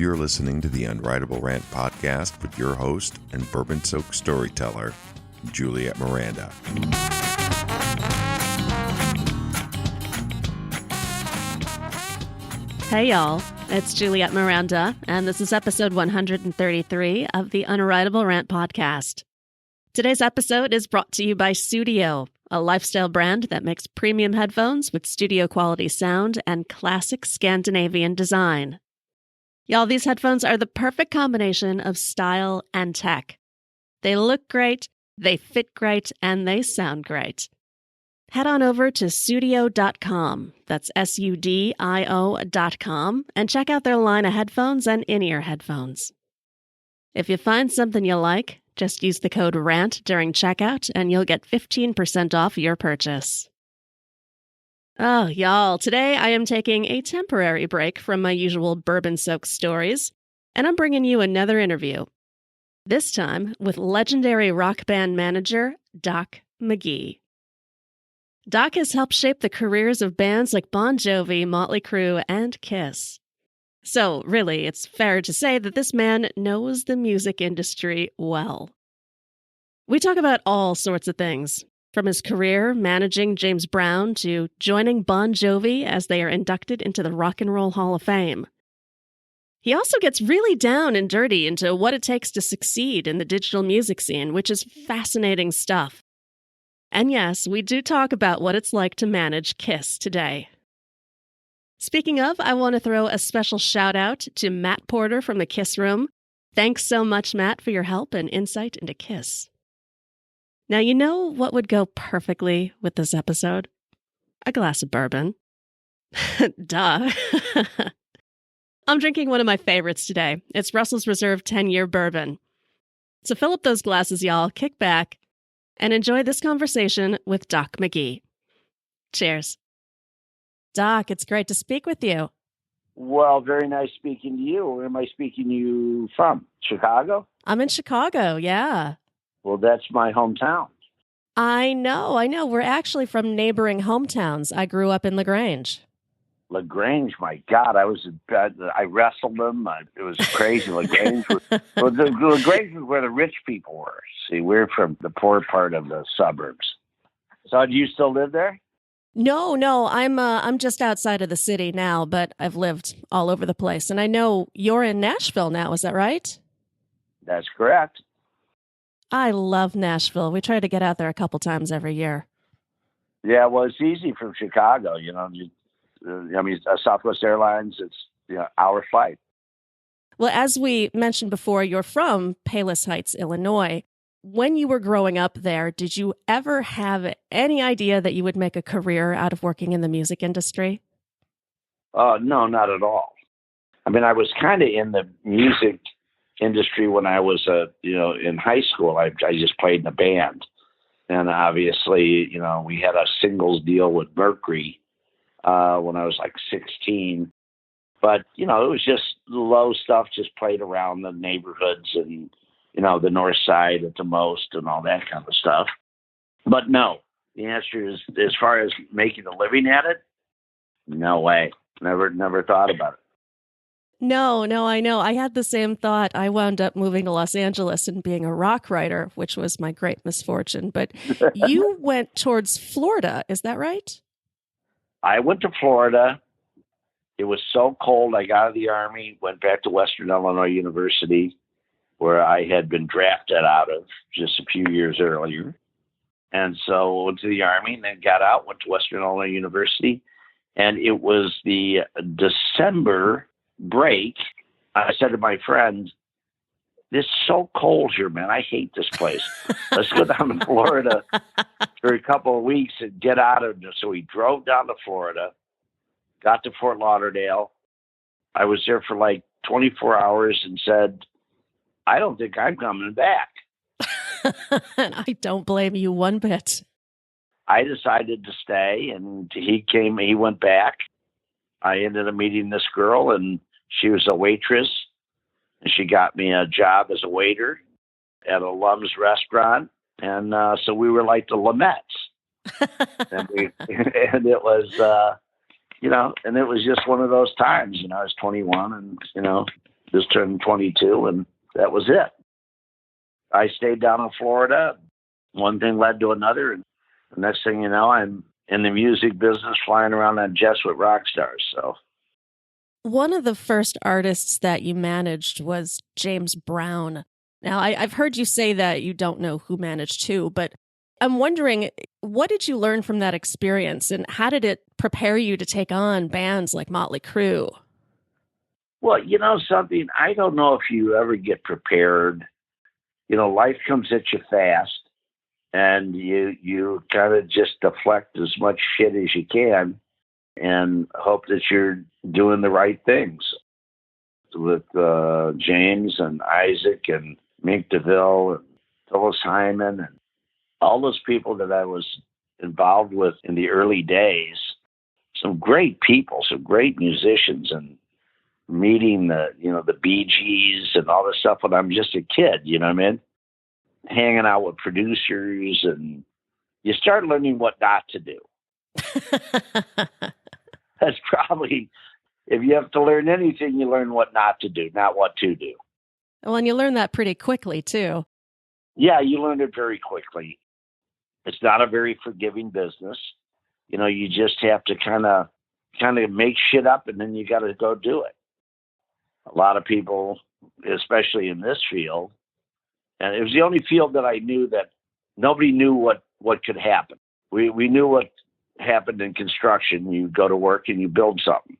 You're listening to the Unwritable Rant podcast with your host and bourbon-soaked storyteller, Juliette Miranda. Hey y'all, it's Juliette Miranda, and this is episode 133 of the Unwritable Rant podcast. Today's episode is brought to you by Studio, a lifestyle brand that makes premium headphones with studio-quality sound and classic Scandinavian design. Y'all, these headphones are the perfect combination of style and tech. They look great, they fit great, and they sound great. Head on over to Studio.com, that's SUDIO.com, and check out their line of headphones and in-ear headphones. If you find something you like, just use the code RANT during checkout and you'll get 15% off your purchase. Oh, y'all, today I am taking a temporary break from my usual bourbon-soaked stories, and I'm bringing you another interview. This time with legendary rock band manager Doc McGhee. Doc has helped shape the careers of bands like Bon Jovi, Motley Crue, and Kiss. So, really, it's fair to say that this man knows the music industry well. We talk about all sorts of things, from his career managing James Brown to joining Bon Jovi as they are inducted into the Rock and Roll Hall of Fame. He also gets really down and dirty into what it takes to succeed in the digital music scene, which is fascinating stuff. And yes, we do talk about what it's like to manage Kiss today. Speaking of, I want to throw a special shout out to Matt Porter from the Kiss Room. Thanks so much, Matt, for your help and insight into Kiss. Now, you know what would go perfectly with this episode? A glass of bourbon. Duh. I'm drinking one of my favorites today. It's Russell's Reserve 10-year bourbon. So fill up those glasses, y'all, kick back, and enjoy this conversation with Doc McGhee. Cheers. Doc, it's great to speak with you. Well, very nice speaking to you. Where am I speaking to you from? Chicago? I'm in Chicago, yeah. Well, that's my hometown. I know. We're actually from neighboring hometowns. I grew up in LaGrange. LaGrange, my God, I wrestled them. It was crazy. LaGrange LaGrange was where the rich people were. See, we're from the poor part of the suburbs. So do you still live there? No, I'm just outside of the city now, but I've lived all over the place. And I know you're in Nashville now, is that right? That's correct. I love Nashville. We try to get out there a couple times every year. Yeah, well, it's easy from Chicago, Southwest Airlines, it's hour flight. Well, as we mentioned before, you're from Palos Heights, Illinois. When you were growing up there, did you ever have any idea that you would make a career out of working in the music industry? No, not at all. I mean, I was kind of in the music industry when I was, in high school. I just played in a band. And obviously, we had a singles deal with Mercury when I was like 16. But, it was just low stuff, just played around the neighborhoods and, the north side at the most and all that kind of stuff. But no, the answer is, as far as making a living at it, no way. Never thought about it. No, I know. I had the same thought. I wound up moving to Los Angeles and being a rock writer, which was my great misfortune. But you went towards Florida. Is that right? I went to Florida. It was so cold. I got out of the Army, went back to Western Illinois University, where I had been drafted out of just a few years earlier. And so I went to the Army and then got out, went to Western Illinois University. And it was the December break. I said to my friend, "This is so cold here, man. I hate this place. Let's go down to Florida for a couple of weeks and get out of it." So we drove down to Florida, got to Fort Lauderdale. I was there for like 24 hours and said, "I don't think I'm coming back." And I don't blame you one bit. I decided to stay, and he went back. I ended up meeting this girl, and she was a waitress, and she got me a job as a waiter at a Lum's restaurant. And so we were like the Lamettes. and it was, and it was just one of those times, I was 21 and, just turned 22, and that was it. I stayed down in Florida. One thing led to another, and the next thing you know, I'm in the music business, flying around on jets with rock stars. So, one of the first artists that you managed was James Brown. Now, I've heard you say that you don't know who managed who, but I'm wondering, what did you learn from that experience, and how did it prepare you to take on bands like Motley Crue? well, you know something, I don't know if you ever get prepared. You know, life comes at you fast, and you kind of just deflect as much shit as you can and hope that you're doing the right things. With James and Isaac and Mink DeVille and Phyllis Hyman and all those people that I was involved with in the early days, some great people, some great musicians, and meeting the Bee Gees and all this stuff when I'm just a kid, you know what I mean? Hanging out with producers, and you start learning what not to do. That's probably, if you have to learn anything, you learn what not to do, not what to do. Well, and you learn that pretty quickly, too. Yeah, you learn it very quickly. It's not a very forgiving business. You know, you just have to kind of make shit up, and then you got to go do it. A lot of people, especially in this field, and it was the only field that I knew that nobody knew what could happen. We knew what happened in construction. You go to work and you build something.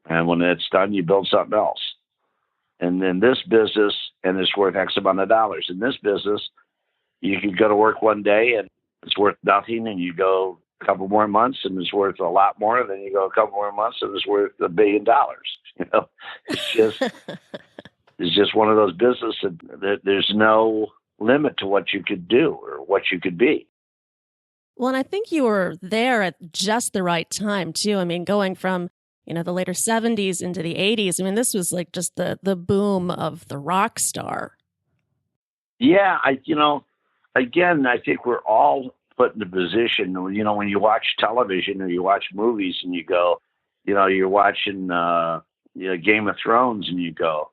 And when it's done, you build something else. And in this business, and it's worth X amount of dollars. In this business, you could go to work one day and it's worth nothing, and you go a couple more months and it's worth a lot more. Then you go a couple more months and it's worth $1 billion. You know, it's just one of those businesses that there's no limit to what you could do or what you could be. Well, and I think you were there at just the right time, too. I mean, going from, the later 70s into the 80s, I mean, this was like just the boom of the rock star. Yeah, again, I think we're all put in a position, when you watch television or you watch movies and you go, you're watching Game of Thrones and you go,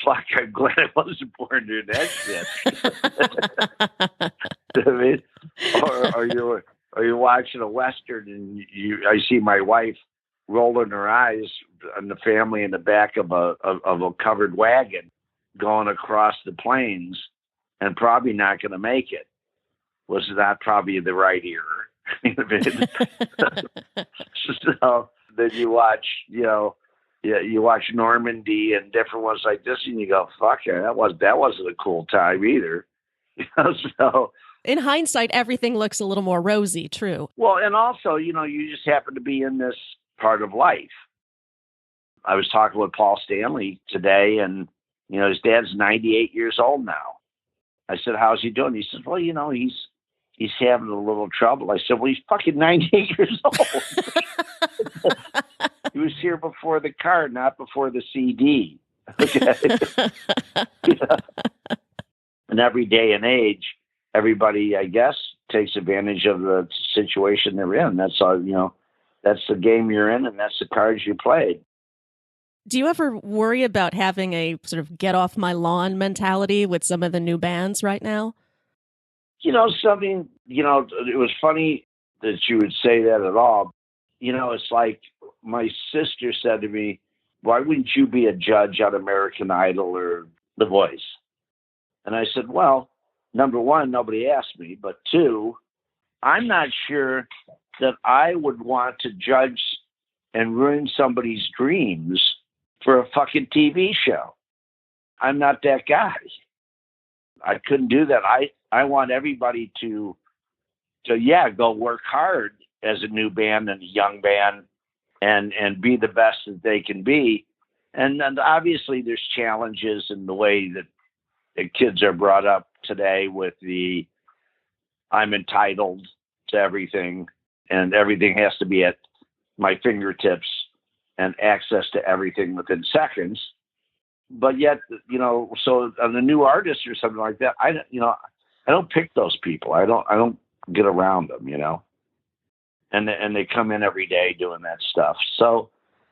fuck, I'm glad I wasn't born during that shit. I mean, or you're watching a Western and I see my wife rolling her eyes and the family in the back of a covered wagon going across the plains and probably not going to make it. Was that probably the right era? So then you watch, you watch Normandy and different ones like this, and you go, "Fuck yeah, that wasn't a cool time either." So in hindsight, everything looks a little more rosy. True. Well, and also, you just happen to be in this part of life. I was talking with Paul Stanley today, and his dad's 98 years old now. I said, "How's he doing?" He says, "Well, he's having a little trouble." I said, "Well, he's fucking 98 years old." He was here before the car, not before the CD. Okay. And every day and age, everybody, I guess, takes advantage of the situation they're in. That's all, that's the game you're in, and that's the cards you played. Do you ever worry about having a sort of get off my lawn mentality with some of the new bands right now? Something, it was funny that you would say that at all. It's like my sister said to me, "Why wouldn't you be a judge on American Idol or The Voice?" And I said, "Well, number one, nobody asked me. But two, I'm not sure that I would want to judge and ruin somebody's dreams for a fucking TV show. I'm not that guy. I couldn't do that. I want everybody to go work hard as a new band and a young band and be the best that they can be. And obviously there's challenges in the way that the kids are brought up today with the I'm entitled to everything and everything has to be at my fingertips and access to everything within seconds. But yet, so on a new artist or something like that, I don't pick those people. I don't get around them, and they come in every day doing that stuff. So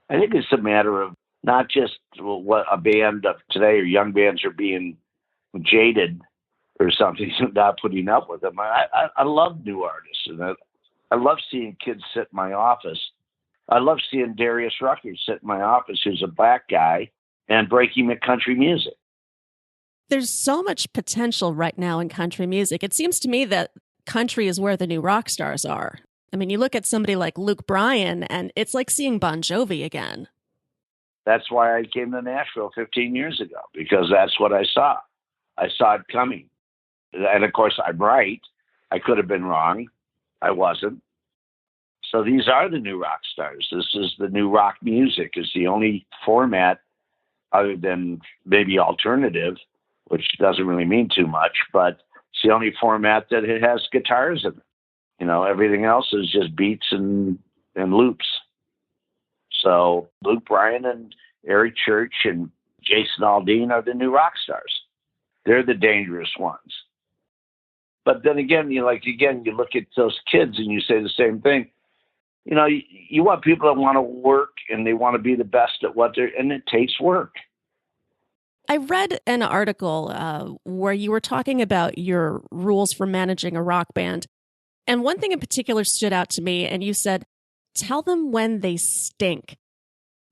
I think it's a matter of not just what a band of today or young bands are being jaded or something, not putting up with them. I love new artists, and I love seeing kids sit in my office. I love seeing Darius Rucker sit in my office, who's a black guy, and breaking at country music. There's so much potential right now in country music. It seems to me that country is where the new rock stars are. I mean, you look at somebody like Luke Bryan, and it's like seeing Bon Jovi again. That's why I came to Nashville 15 years ago, because that's what I saw. I saw it coming. And of course, I'm right. I could have been wrong. I wasn't. So these are the new rock stars. This is the new rock music. It's the only format other than maybe alternative, which doesn't really mean too much, but it's the only format that it has guitars in it. You know, everything else is just beats and loops. So Luke Bryan and Eric Church and Jason Aldean are the new rock stars. They're the dangerous ones. But then again, you look at those kids and you say the same thing. You know, you want people that want to work and they want to be the best at what they're, and it takes work. I read an article where you were talking about your rules for managing a rock band. And one thing in particular stood out to me, and you said, tell them when they stink.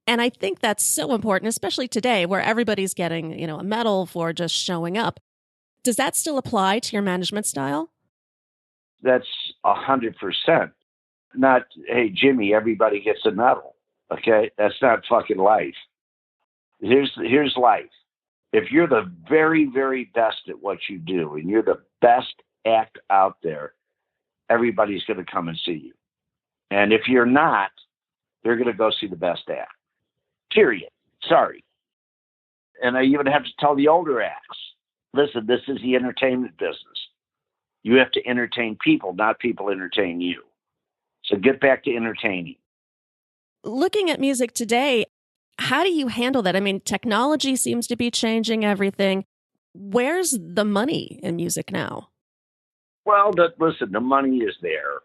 And I think that's so important, especially today where everybody's getting, a medal for just showing up. Does that still apply to your management style? That's 100%. Not, hey, Jimmy, everybody gets a medal. Okay? That's not fucking life. Here's life. If you're the very, very best at what you do and you're the best act out there, everybody's going to come and see you. And if you're not, they're going to go see the best act. Period. Sorry. And I even have to tell the older acts, listen, this is the entertainment business. You have to entertain people, not people entertain you. So get back to entertaining. Looking at music today, how do you handle that? I mean, technology seems to be changing everything. Where's the money in music now? Well, listen, the money is there.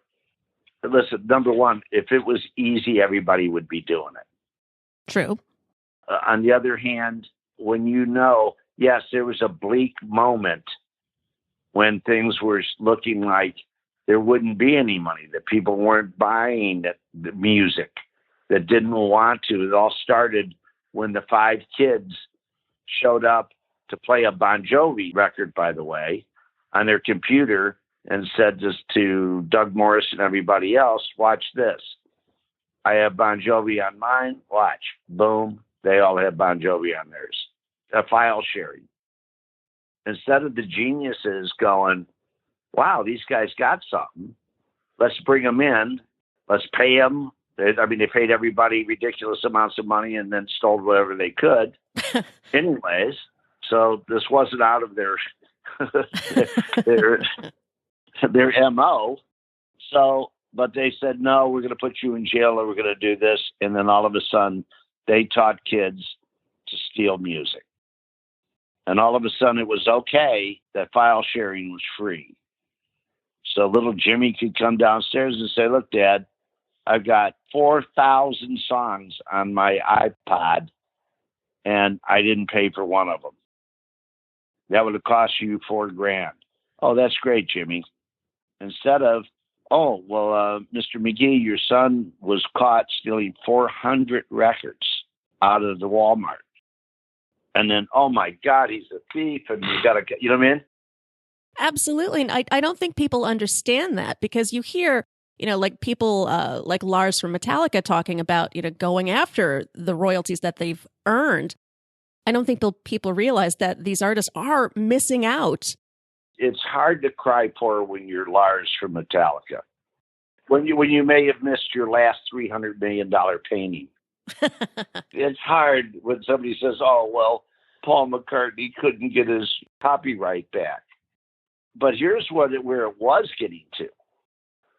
Listen, number one, if it was easy, everybody would be doing it. True. On the other hand, when yes, there was a bleak moment when things were looking like there wouldn't be any money, that people weren't buying the music, that didn't want to. It all started when the 5 kids showed up to play a Bon Jovi record, by the way, on their computer and said just to Doug Morris and everybody else, watch this. I have Bon Jovi on mine. Watch. Boom. They all have Bon Jovi on theirs. A file sharing. Instead of the geniuses going, wow, these guys got something. Let's bring them in. Let's pay them. They paid everybody ridiculous amounts of money and then stole whatever they could. Anyways, so this wasn't out of their MO. So, but they said, no, we're going to put you in jail or we're going to do this. And then all of a sudden, they taught kids to steal music. And all of a sudden, it was okay that file sharing was free. So little Jimmy could come downstairs and say, look, Dad, I've got 4,000 songs on my iPod, and I didn't pay for one of them. That would have cost you $4,000. Oh, that's great, Jimmy. Instead of, Mr. McGhee, your son was caught stealing 400 records out of the Walmart. And then, oh my God, he's a thief, and you got to, you know what I mean? Absolutely. And I don't think people understand that, because you hear, like people like Lars from Metallica talking about, going after the royalties that they've earned. I don't think people realize that these artists are missing out. It's hard to cry poor when you're Lars from Metallica. When you may have missed your last $300 million painting. It's hard when somebody says, oh, well, Paul McCartney couldn't get his copyright back. But here's where it was getting to.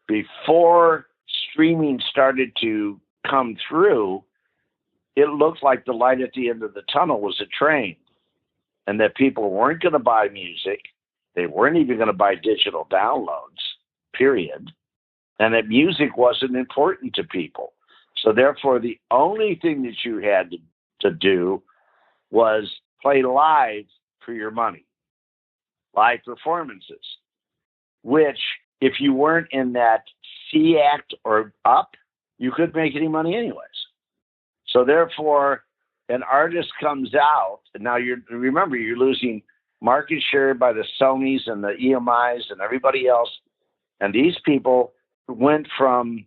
Before streaming started to come through, it looked like the light at the end of the tunnel was a train, and that people weren't going to buy music. They weren't even going to buy digital downloads, period. And that music wasn't important to people. So therefore, the only thing that you had to do was play live for your money, live performances, which if you weren't in that C act or up, you couldn't make any money anyways. So therefore, an artist comes out, and now you're losing market share by the Sonys and the EMIs and everybody else. And these people went from,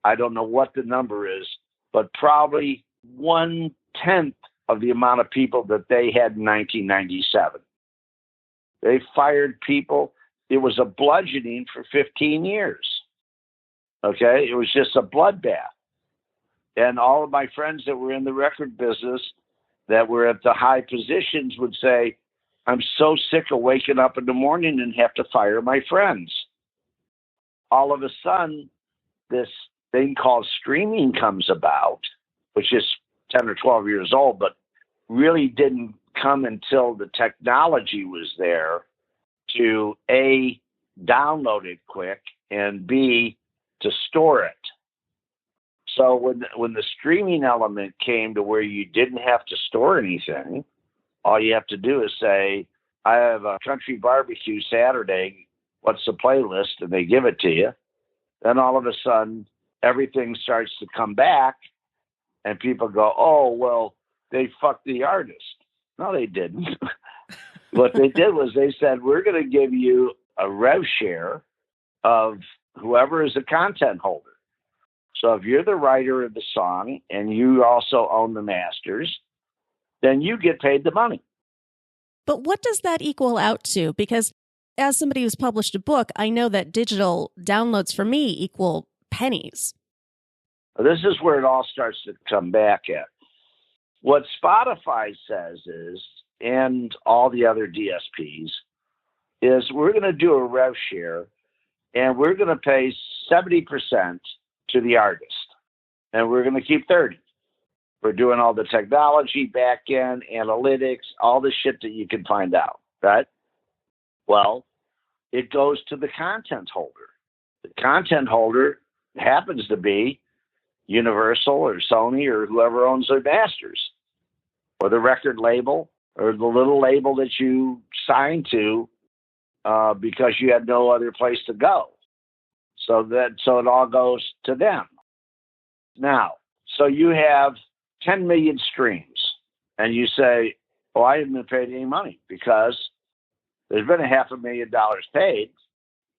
I don't know what the number is, but probably 1/10 of the amount of people that they had in 1997. They fired people. It was a bludgeoning for 15 years. Okay? It was just a bloodbath. And all of my friends that were in the record business that were at the high positions would say, I'm so sick of waking up in the morning and have to fire my friends. All of a sudden, this thing called streaming comes about, which is 10 or 12 years old, but really didn't come until the technology was there to A, download it quick, and B, to store it. So when the streaming element came to where you didn't have to store anything, all you have to do is say, I have a country barbecue Saturday, what's the playlist? And they give it to you. Then all of a sudden, everything starts to come back, and people go, oh, well, they fucked the artist. No, they didn't. What they did was they said, we're going to give you a rev share of whoever is the content holder. So if you're the writer of the song and you also own the masters, then you get paid the money. But what does that equal out to? Because as somebody who's published a book, I know that digital downloads for me equal pennies. This is where it all starts to come back at. What Spotify says is, and all the other DSPs, is we're going to do a rev share, and we're going to pay 70% to the artist, and we're going to keep 30%. We're doing all the technology, back end, analytics, all the shit that you can find out, right? Well, it goes to the content holder. The content holder happens to be Universal or Sony or whoever owns their masters, or the record label, or the little label that you signed to because you had no other place to go. So it all goes to them. Now, so you have 10 million streams, and you say, oh, I haven't been paid any money because there's been $500,000 paid,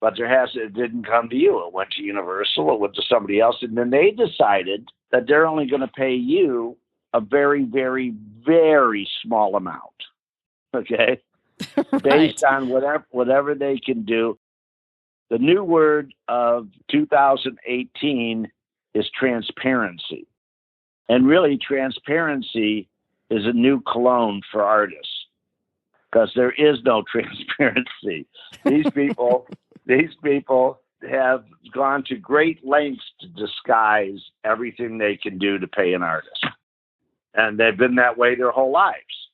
but it didn't come to you. It went to Universal, it went to somebody else, and then they decided that they're only going to pay you a very, very, very small amount, okay? Right. Based on whatever they can do. The new word of 2018 is transparency. And really, transparency is a new cologne for artists because there is no transparency. These people have gone to great lengths to disguise everything they can do to pay an artist. And they've been that way their whole lives.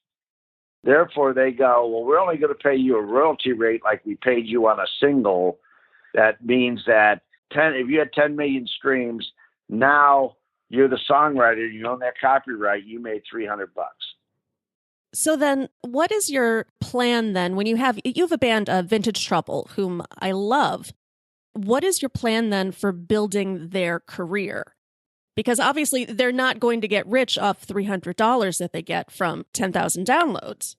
Therefore, they go, well, we're only going to pay you a royalty rate like we paid you on a single. That means that if you had 10 million streams, now you're the songwriter, you own that copyright, you made $300. So then what is your plan then when you have a band, Vintage Trouble, whom I love? What is your plan then for building their career? Because obviously they're not going to get rich off $300 that they get from 10,000 downloads.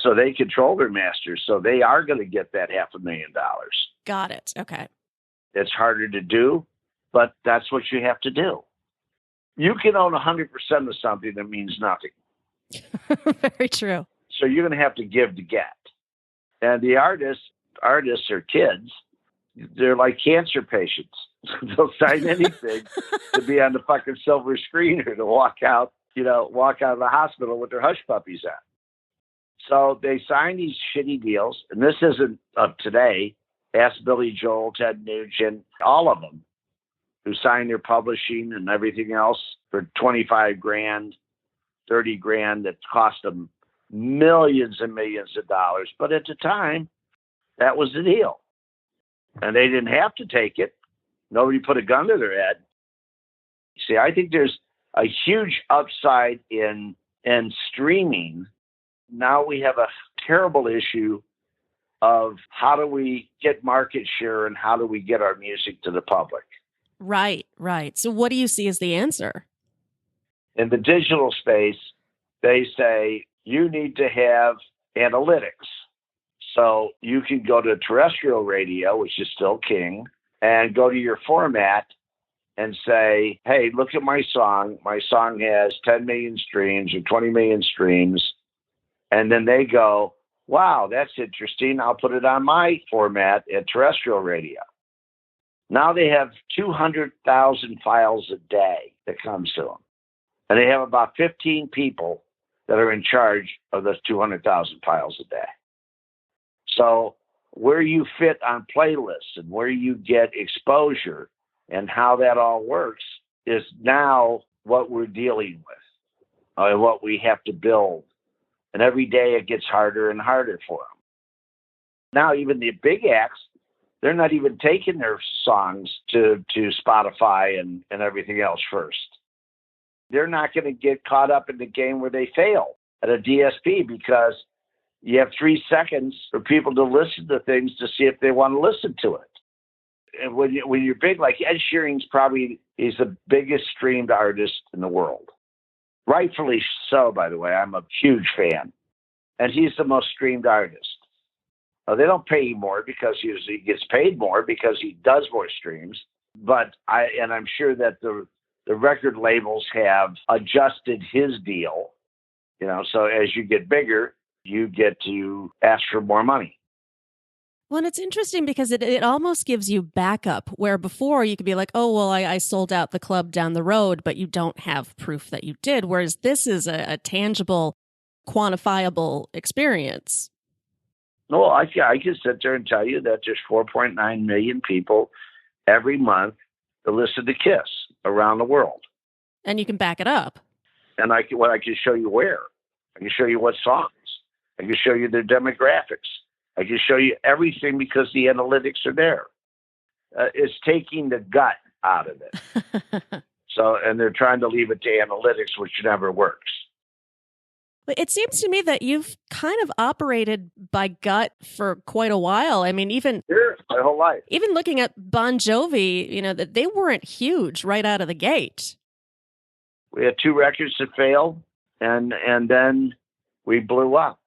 So they control their masters. So they are going to get that $500,000. Got it. Okay. It's harder to do, but that's what you have to do. You can own 100% of something that means nothing. Very true. So you're going to have to give to get. And the artists are kids. They're like cancer patients. They'll sign anything to be on the fucking silver screen or to walk out of the hospital with their hush puppies on. So they sign these shitty deals. And this isn't of today. Ask Billy Joel, Ted Nugent, all of them who signed their publishing and everything else for $25,000, $30,000 that cost them millions and millions of dollars. But at the time, that was the deal. And they didn't have to take it. Nobody put a gun to their head. See, I think there's a huge upside in streaming. Now we have a terrible issue of how do we get market share and how do we get our music to the public? Right, right. So what do you see as the answer? In the digital space, they say you need to have analytics. So you can go to terrestrial radio, which is still king, and go to your format and say, hey, look at my song. My song has 10 million streams or 20 million streams. And then they go, wow, that's interesting. I'll put it on my format at terrestrial radio. Now they have 200,000 files a day that comes to them. And they have about 15 people that are in charge of those 200,000 files a day. So where you fit on playlists and where you get exposure and how that all works is now what we're dealing with, what we have to build. And every day it gets harder and harder for them. Now even the big acts, they're not even taking their songs to Spotify and everything else first. They're not going to get caught up in the game where they fail at a DSP because you have 3 seconds for people to listen to things to see if they want to listen to it. And when you're big, like Ed Sheeran's he's the biggest streamed artist in the world. Rightfully so, by the way. I'm a huge fan. And he's the most streamed artist. They don't pay him more because he gets paid more because he does more streams. But I'm sure that the record labels have adjusted his deal. So as you get bigger, you get to ask for more money. Well, and it's interesting because it almost gives you backup, where before you could be like, oh, well, I sold out the club down the road, but you don't have proof that you did. Whereas this is a tangible, quantifiable experience. No, I can sit there and tell you that there's 4.9 million people every month that listen to Kiss around the world. And you can back it up. And I can show you where. I can show you what songs. I can show you their demographics. I can show you everything because the analytics are there. It's taking the gut out of it. And they're trying to leave it to analytics, which never works. It seems to me that you've kind of operated by gut for quite a while. I mean, even my whole life. Even looking at Bon Jovi, that they weren't huge right out of the gate. We had 2 records that failed, and then we blew up.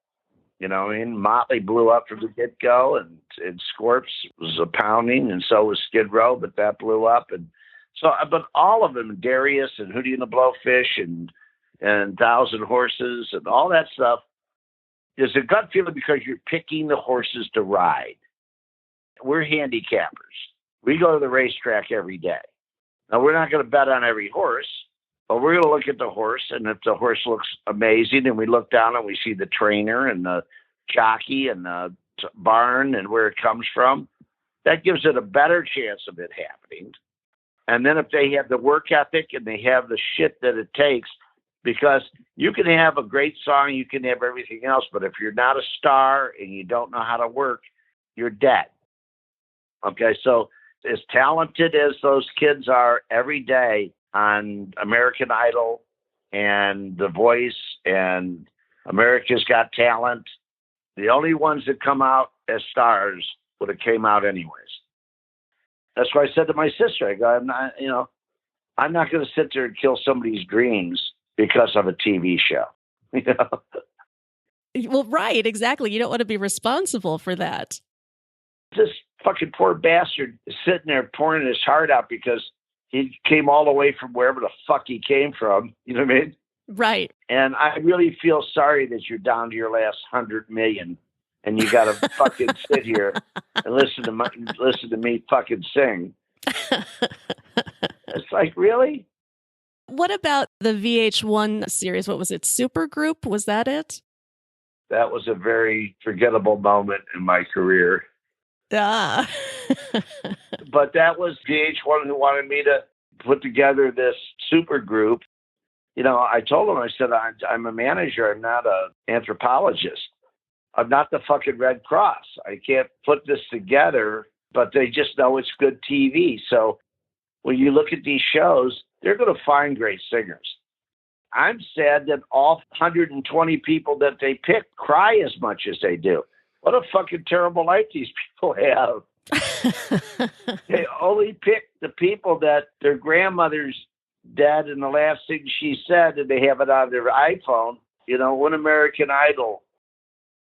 Motley blew up from the get-go, and Scorps was a pounding, and so was Skid Row, but that blew up. And so, but all of them, Darius and Hootie and the Blowfish and 1,000 Horses and all that stuff, is a gut feeling because you're picking the horses to ride. We're handicappers. We go to the racetrack every day. Now, we're not going to bet on every horse, but we're going to look at the horse, and if the horse looks amazing, and we look down and we see the trainer and the jockey and the barn and where it comes from, that gives it a better chance of it happening. And then if they have the work ethic and they have the shit that it takes, because you can have a great song, you can have everything else, but if you're not a star and you don't know how to work, you're dead. Okay, so as talented as those kids are every day on American Idol and The Voice and America's Got Talent, the only ones that come out as stars would have came out anyways. That's why I said to my sister, I go, I'm not going to sit there and kill somebody's dreams because of a TV show. Well, right, exactly. You don't want to be responsible for that. This fucking poor bastard is sitting there pouring his heart out because he came all the way from wherever the fuck he came from. You know what I mean? Right. And I really feel sorry that you're down to your last 100 million and you got to fucking sit here and listen to me fucking sing. It's like, really? What about the VH1 series? What was it? Supergroup? Was that it? That was a very forgettable moment in my career. Ah. But that was VH1 who wanted me to put together this super group. I told them, I said, I'm a manager. I'm not an anthropologist. I'm not the fucking Red Cross. I can't put this together, but they just know it's good TV. So when you look at these shows, they're going to find great singers. I'm sad that all 120 people that they pick cry as much as they do. What a fucking terrible life these people have. They only pick the people that their grandmother's dead and the last thing she said, and they have it on their iPhone, One American Idol.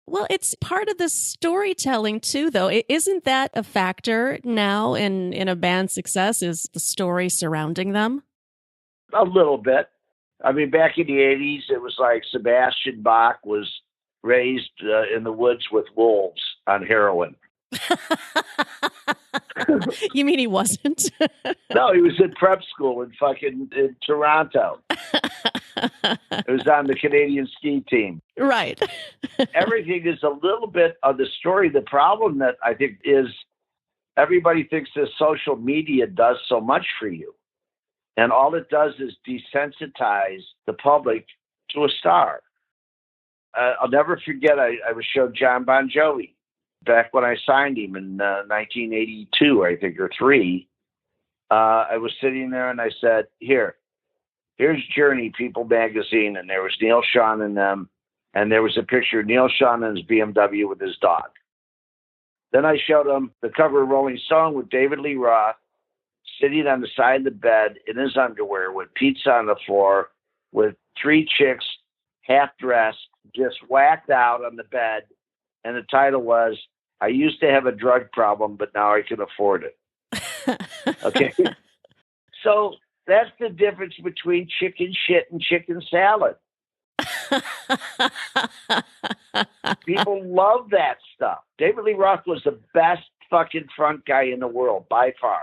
Well, it's part of the storytelling too, though. Isn't that a factor now in a band's success, is the story surrounding them? A little bit. I mean, back in the 80s, it was like Sebastian Bach was raised in the woods with wolves on heroin. You mean he wasn't? No, he was in prep school in Toronto. It was on the Canadian ski team. Right. Everything is a little bit of the story. The problem that I think is everybody thinks that social media does so much for you. And all it does is desensitize the public to a star. I'll never forget, I was showed John Bon Jovi back when I signed him in 1982, I think, or 3. I was sitting there and I said, here's Journey People magazine. And there was Neil Schon in them. And there was a picture of Neil Schon in his BMW with his dog. Then I showed him the cover of Rolling Stone with David Lee Roth sitting on the side of the bed in his underwear with pizza on the floor with 3 chicks half dressed, just whacked out on the bed. And the title was, I used to have a drug problem, but now I can afford it. Okay. So that's the difference between chicken shit and chicken salad. People love that stuff. David Lee Roth was the best fucking front guy in the world by far.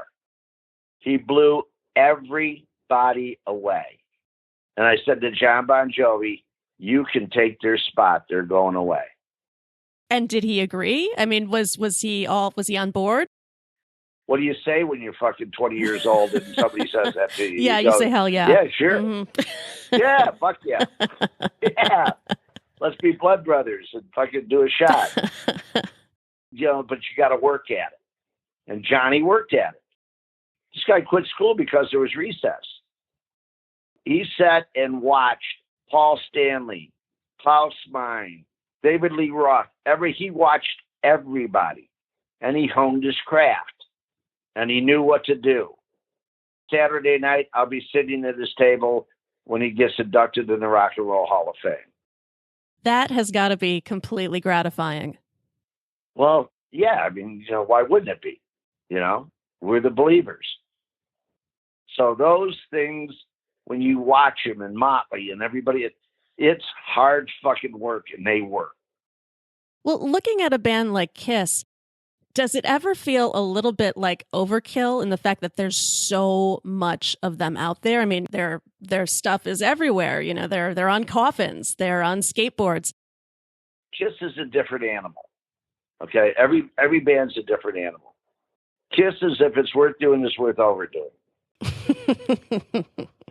He blew everybody away. And I said to John Bon Jovi, you can take their spot. They're going away. And did he agree? I mean, was he on board? What do you say when you're fucking 20 years old and somebody says that to you? Yeah, you say hell yeah. Yeah, sure. Mm-hmm. Yeah, fuck yeah. Yeah. Let's be blood brothers and fucking do a shot. But you got to work at it. And Johnny worked at it. This guy quit school because there was recess. He sat and watched Paul Stanley, Klaus Meine, David Lee Roth. He watched everybody, and he honed his craft, and he knew what to do. Saturday night, I'll be sitting at his table when he gets inducted in the Rock and Roll Hall of Fame. That has got to be completely gratifying. Well, yeah. I mean, why wouldn't it be? We're the believers. So those things, when you watch him and Motley and everybody, it's hard fucking work, and they work. Well, looking at a band like Kiss, does it ever feel a little bit like overkill in the fact that there's so much of them out there? I mean, their stuff is everywhere. They're on coffins, they're on skateboards. Kiss is a different animal. Okay, every band's a different animal. Kiss is, if it's worth doing, it's worth overdoing.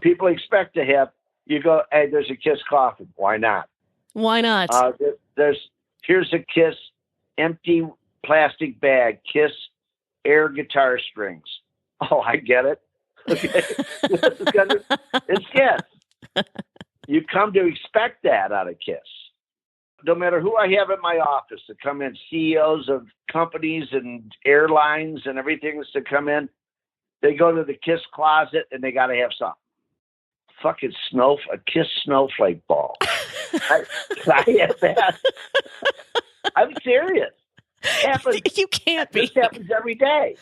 People expect to have, you go, hey, there's a Kiss coffin. Why not? Why not? Here's a Kiss empty plastic bag, Kiss air guitar strings. Oh, I get it. Okay. It's Kiss. You come to expect that out of Kiss. No matter who I have in my office to come in, CEOs of companies and airlines and everything to come in, they go to the Kiss closet and they got to have something. Fucking a Kiss snowflake ball. I have that. I'm serious. You can't be. This happens every day.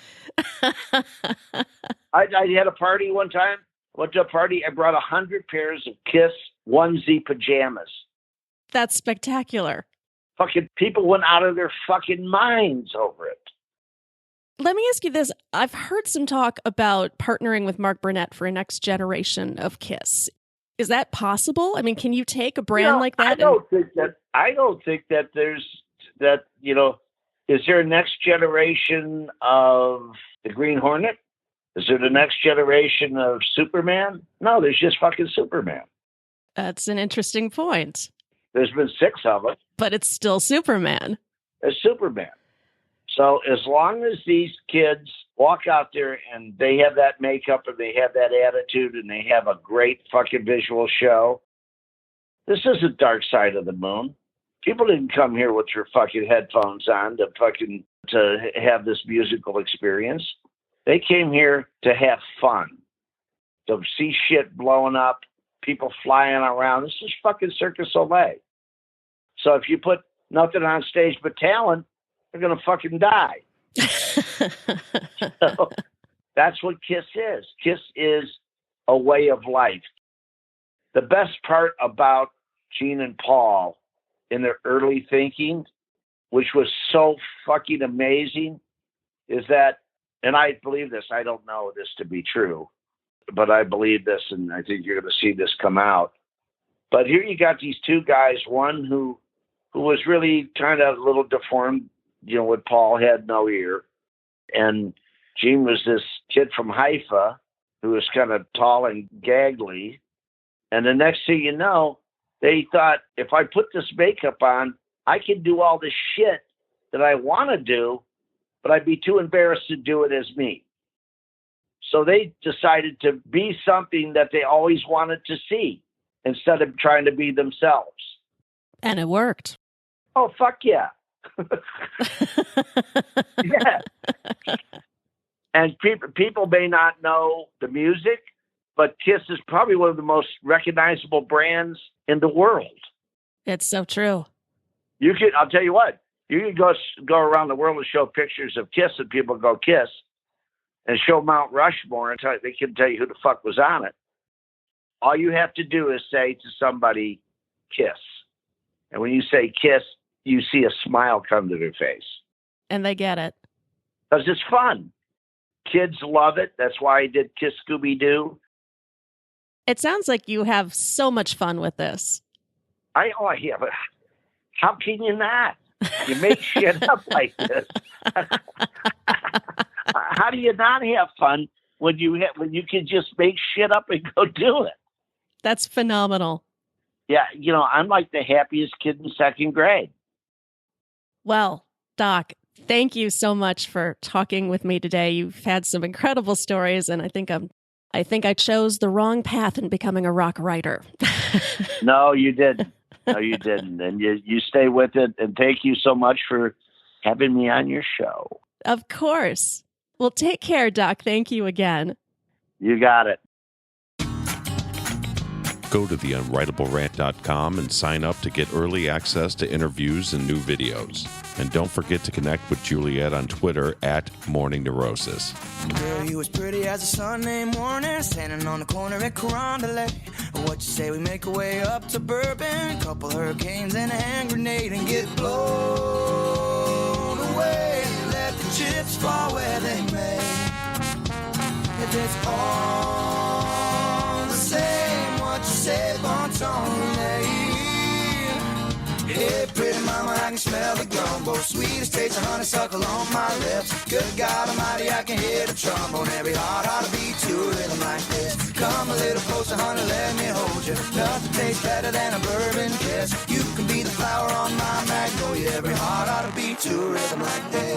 I had a party one time. Went to a party. I brought 100 pairs of Kiss onesie pajamas. That's spectacular. Fucking people went out of their fucking minds over it. Let me ask you this. I've heard some talk about partnering with Mark Burnett for a next generation of Kiss. Is that possible? I mean, can you take a brand like that? I don't think that there's that, is there a next generation of the Green Hornet? Is there the next generation of Superman? No, there's just fucking Superman. That's an interesting point. There's been 6 of them. But it's still Superman. It's Superman. So as long as these kids walk out there and they have that makeup and they have that attitude and they have a great fucking visual show, this is the dark side of the moon. People didn't come here with your fucking headphones on to have this musical experience. They came here to have fun, to see shit blowing up, people flying around. This is fucking Cirque du Soleil. So if you put nothing on stage but talent, they're going to fucking die. So that's what KISS is. KISS is a way of life. The best part about Gene and Paul in their early thinking, which was so fucking amazing, is that, and I believe this, I don't know this to be true, but I believe this, and I think you're going to see this come out. But here you got these two guys, one who was really kind of a little deformed, with Paul had no ear. And Gene was this kid from Haifa who was kind of tall and gaggly. And the next thing you know, they thought, if I put this makeup on, I can do all this shit that I want to do, but I'd be too embarrassed to do it as me. So they decided to be something that they always wanted to see instead of trying to be themselves. And it worked. Oh, fuck yeah. Yeah. And people may not know the music, but KISS is probably one of the most recognizable brands in the world. It's so true. I'll tell you what, you can go around the world and show pictures of KISS and people go KISS, and show Mount Rushmore and they can tell you who the fuck was on it. All you have to do is say to somebody, KISS. And when you say KISS, you see a smile come to their face. And they get it. Because it's fun. Kids love it. That's why I did KISS Scooby-Doo. It sounds like you have so much fun with this. Yeah, but how can you not? You make shit up like this. How do you not have fun when you can just make shit up and go do it? That's phenomenal. Yeah, I'm like the happiest kid in second grade. Well, Doc, thank you so much for talking with me today. You've had some incredible stories, and I think I chose the wrong path in becoming a rock writer. No, you didn't. No, you didn't. And you stay with it. And thank you so much for having me on your show. Of course. Well, take care, Doc. Thank you again. You got it. Go to theunwritablrant.com and sign up to get early access to interviews and new videos. And don't forget to connect with Juliette on Twitter @MorningNeurosis. Girl, you as pretty as a Sunday morning, standing on the corner at Carondelet. What you say we make our way up to Bourbon, a couple hurricanes and a hand grenade, and get blown away. Let the chips fall where they may. If it's all the same, what you say, bon ton, hey, pretty mama, I can smell the gumbo. Sweetest taste of honeysuckle on my lips. Good God Almighty, I can hear the trombone. Every heart ought to beat to a rhythm like this. Come a little closer, honey, let me hold you. Nothing tastes better than a bourbon kiss. You can be the flower on my magnolia. Every heart ought to beat to a rhythm like this.